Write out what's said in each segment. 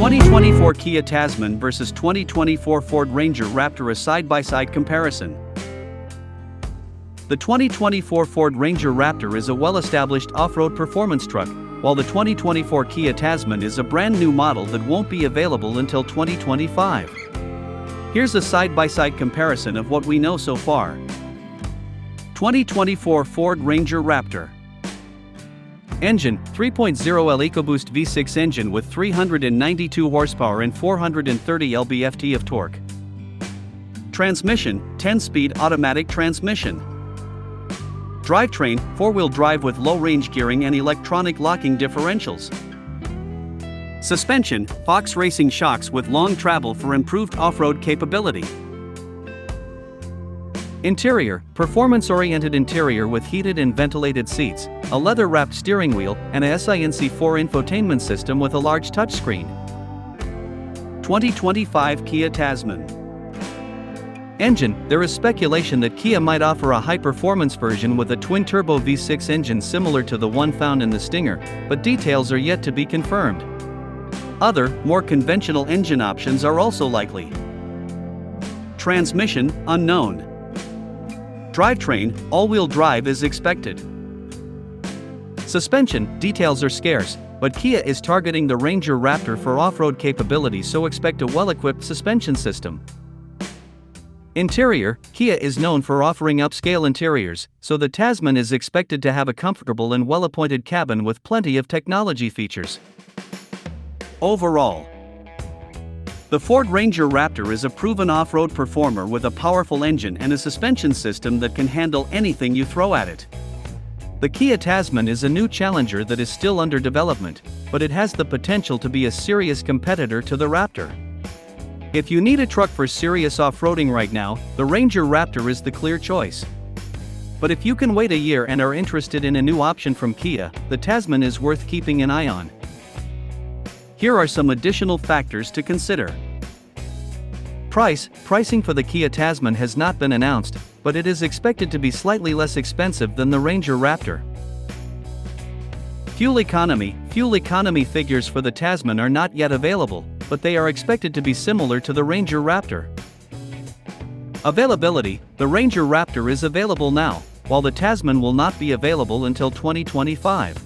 2024 Kia Tasman versus 2024 Ford Ranger Raptor, a side-by-side comparison. The 2024 Ford Ranger Raptor is a well-established off-road performance truck, while the 2024 Kia Tasman is a brand new model that won't be available until 2025. Here's a side-by-side comparison of what we know so far. 2024 Ford Ranger Raptor. Engine, 3.0L EcoBoost V6 engine with 392 horsepower and 430 lb-ft of torque. Transmission, 10-speed automatic transmission. Drivetrain, 4-wheel drive with low-range gearing and electronic locking differentials. Suspension, Fox Racing shocks with long travel for improved off-road capability. Interior, performance-oriented interior with heated and ventilated seats, a leather-wrapped steering wheel, and a SINC4 infotainment system with a large touchscreen. 2025 Kia Tasman. Engine, there is speculation that Kia might offer a high-performance version with a twin-turbo V6 engine similar to the one found in the Stinger, but details are yet to be confirmed. Other, more conventional engine options are also likely. Transmission, unknown. Drivetrain, all-wheel drive is expected. Suspension, details are scarce, but Kia is targeting the Ranger Raptor for off-road capability, so expect a well-equipped suspension system. Interior, Kia is known for offering upscale interiors, so the Tasman is expected to have a comfortable and well-appointed cabin with plenty of technology features. Overall, the Ford Ranger Raptor is a proven off-road performer with a powerful engine and a suspension system that can handle anything you throw at it. The Kia Tasman is a new challenger that is still under development, but it has the potential to be a serious competitor to the Raptor. If you need a truck for serious off-roading right now, the Ranger Raptor is the clear choice. But if you can wait a year and are interested in a new option from Kia, the Tasman is worth keeping an eye on. Here are some additional factors to consider. Pricing for the Kia Tasman has not been announced, but it is expected to be slightly less expensive than the Ranger Raptor. Fuel economy figures for the Tasman are not yet available, but they are expected to be similar to the Ranger Raptor. Availability, the Ranger Raptor is available now, while the Tasman will not be available until 2025.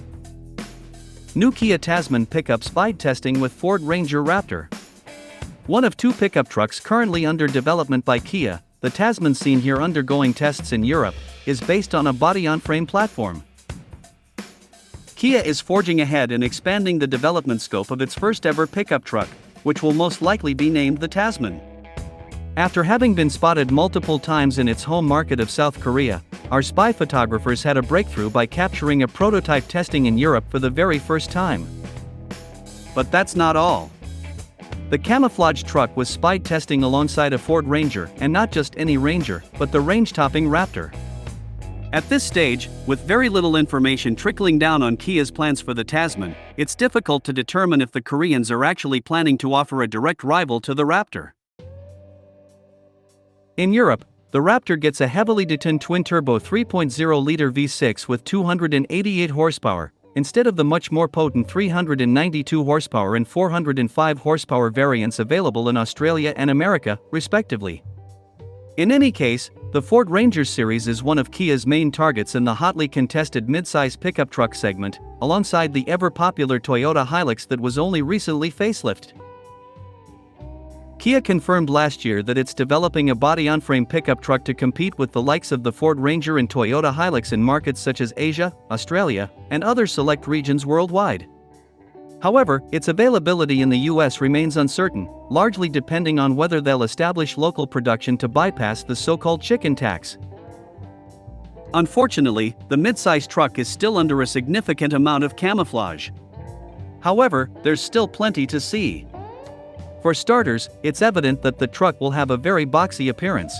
New Kia Tasman pickup speed testing with Ford Ranger Raptor. One of two pickup trucks currently under development by Kia, the Tasman seen here undergoing tests in Europe, is based on a body-on-frame platform. Kia is forging ahead and expanding the development scope of its first-ever pickup truck, which will most likely be named the Tasman. After having been spotted multiple times in its home market of South Korea, our spy photographers had a breakthrough by capturing a prototype testing in Europe for the very first time. But that's not all. The camouflage truck was spied testing alongside a Ford Ranger, and not just any Ranger, but the range-topping Raptor. At this stage, with very little information trickling down on Kia's plans for the Tasman, it's difficult to determine if the Koreans are actually planning to offer a direct rival to the Raptor. In Europe, the Raptor gets a heavily detuned twin-turbo 3.0-liter V6 with 288 horsepower, instead of the much more potent 392 horsepower and 405 horsepower variants available in Australia and America, respectively. In any case, the Ford Ranger series is one of Kia's main targets in the hotly contested mid-size pickup truck segment, alongside the ever-popular Toyota Hilux that was only recently facelifted. Kia confirmed last year that it's developing a body-on-frame pickup truck to compete with the likes of the Ford Ranger and Toyota Hilux in markets such as Asia, Australia, and other select regions worldwide. However, its availability in the US remains uncertain, largely depending on whether they'll establish local production to bypass the so-called chicken tax. Unfortunately, the mid-size truck is still under a significant amount of camouflage. However, there's still plenty to see. For starters, it's evident that the truck will have a very boxy appearance.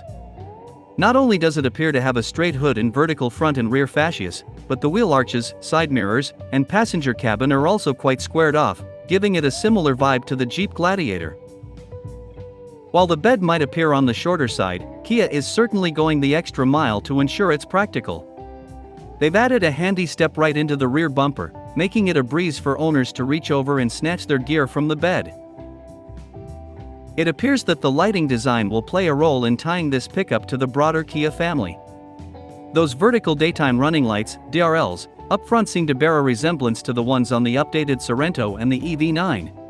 Not only does it appear to have a straight hood and vertical front and rear fascias, but the wheel arches, side mirrors, and passenger cabin are also quite squared off, giving it a similar vibe to the Jeep Gladiator. While the bed might appear on the shorter side, Kia is certainly going the extra mile to ensure it's practical. They've added a handy step right into the rear bumper, making it a breeze for owners to reach over and snatch their gear from the bed. It appears that the lighting design will play a role in tying this pickup to the broader Kia family. Those vertical daytime running lights, DRLs, up front seem to bear a resemblance to the ones on the updated Sorento and the EV9.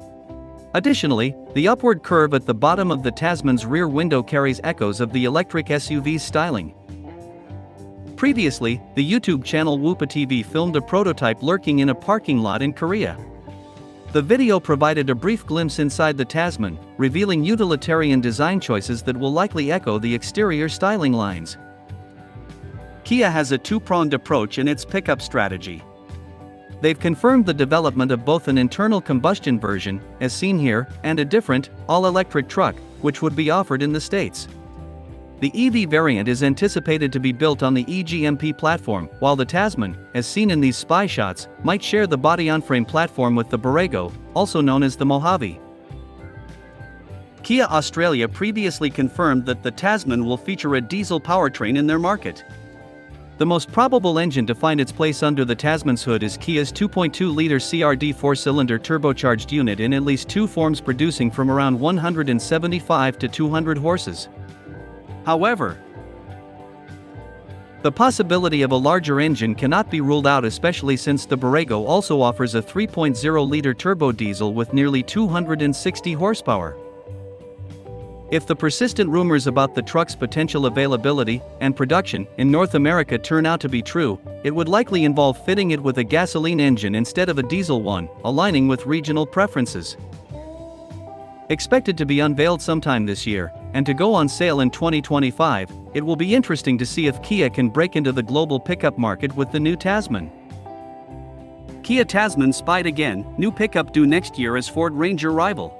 Additionally, the upward curve at the bottom of the Tasman's rear window carries echoes of the electric SUV's styling. Previously, the YouTube channel Whoopa TV filmed a prototype lurking in a parking lot in Korea. The video provided a brief glimpse inside the Tasman, revealing utilitarian design choices that will likely echo the exterior styling lines. Kia has a two-pronged approach in its pickup strategy. They've confirmed the development of both an internal combustion version, as seen here, and a different, all-electric truck, which would be offered in the States. The EV variant is anticipated to be built on the EGMP platform, while the Tasman, as seen in these spy shots, might share the body-on-frame platform with the Borrego, also known as the Mojave. Kia Australia previously confirmed that the Tasman will feature a diesel powertrain in their market. The most probable engine to find its place under the Tasman's hood is Kia's 2.2-liter CRD 4-cylinder turbocharged unit in at least two forms, producing from around 175 to 200 horses. However, the possibility of a larger engine cannot be ruled out, especially since the Borrego also offers a 3.0-liter turbo diesel with nearly 260 horsepower. If the persistent rumors about the truck's potential availability and production in North America turn out to be true, it would likely involve fitting it with a gasoline engine instead of a diesel one, aligning with regional preferences. Expected to be unveiled sometime this year, and to go on sale in 2025, it will be interesting to see if Kia can break into the global pickup market with the new Tasman. Kia Tasman spied again, new pickup due next year as Ford Ranger rival.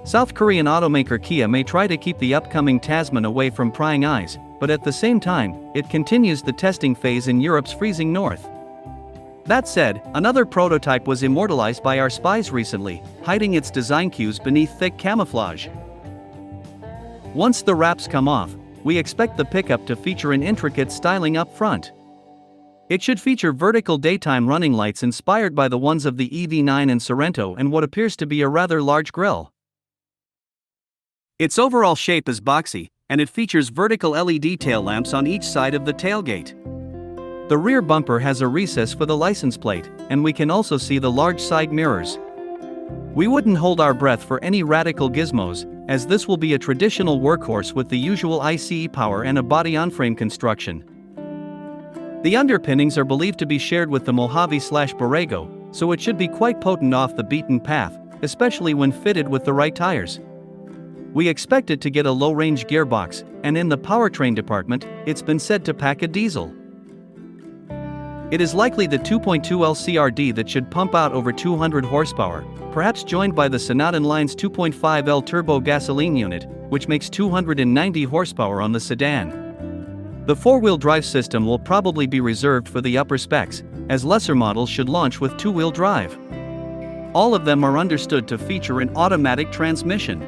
South Korean automaker Kia may try to keep the upcoming Tasman away from prying eyes, but at the same time, it continues the testing phase in Europe's freezing north. That said, another prototype was immortalized by our spies recently, hiding its design cues beneath thick camouflage. Once the wraps come off, we expect the pickup to feature an intricate styling up front. It should feature vertical daytime running lights inspired by the ones of the EV9 and Sorento, and what appears to be a rather large grille. Its overall shape is boxy, and it features vertical LED tail lamps on each side of the tailgate. The rear bumper has a recess for the license plate, and we can also see the large side mirrors. We wouldn't hold our breath for any radical gizmos, as this will be a traditional workhorse with the usual ICE power and a body-on-frame construction. The underpinnings are believed to be shared with the Mojave/Borrego, so it should be quite potent off the beaten path, especially when fitted with the right tires. We expect it to get a low-range gearbox, and in the powertrain department, it's been said to pack a diesel. It is likely the 2.2L CRD that should pump out over 200 horsepower, perhaps joined by the Sonata Line's 2.5L turbo gasoline unit, which makes 290 horsepower on the sedan. The four-wheel drive system will probably be reserved for the upper specs, as lesser models should launch with two-wheel drive. All of them are understood to feature an automatic transmission.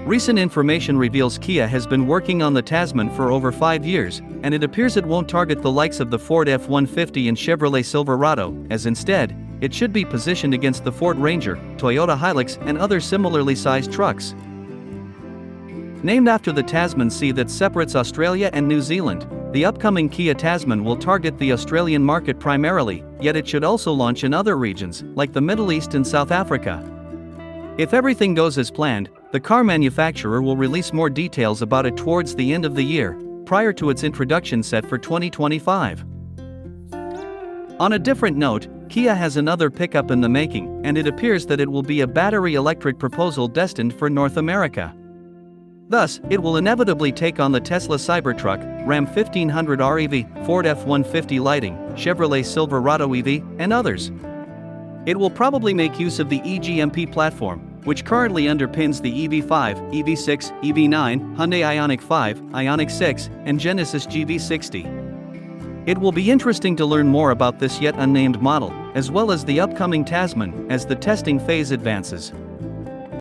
Recent information reveals Kia has been working on the Tasman for over 5 years, and it appears it won't target the likes of the Ford F-150 and Chevrolet Silverado, as instead, it should be positioned against the Ford Ranger, Toyota Hilux, and other similarly sized trucks. Named after the Tasman Sea that separates Australia and New Zealand, the upcoming Kia Tasman will target the Australian market primarily, yet it should also launch in other regions, like the Middle East and South Africa. If everything goes as planned, the car manufacturer will release more details about it towards the end of the year, prior to its introduction set for 2025. On a different note, Kia has another pickup in the making, and it appears that it will be a battery electric proposal destined for North America. Thus, it will inevitably take on the Tesla Cybertruck, Ram 1500R EV, Ford F-150 Lightning, Chevrolet Silverado EV, and others. It will probably make use of the EGMP platform, which currently underpins the EV5, EV6, EV9, Hyundai Ioniq 5, Ioniq 6, and Genesis GV60. It will be interesting to learn more about this yet unnamed model, as well as the upcoming Tasman, as the testing phase advances.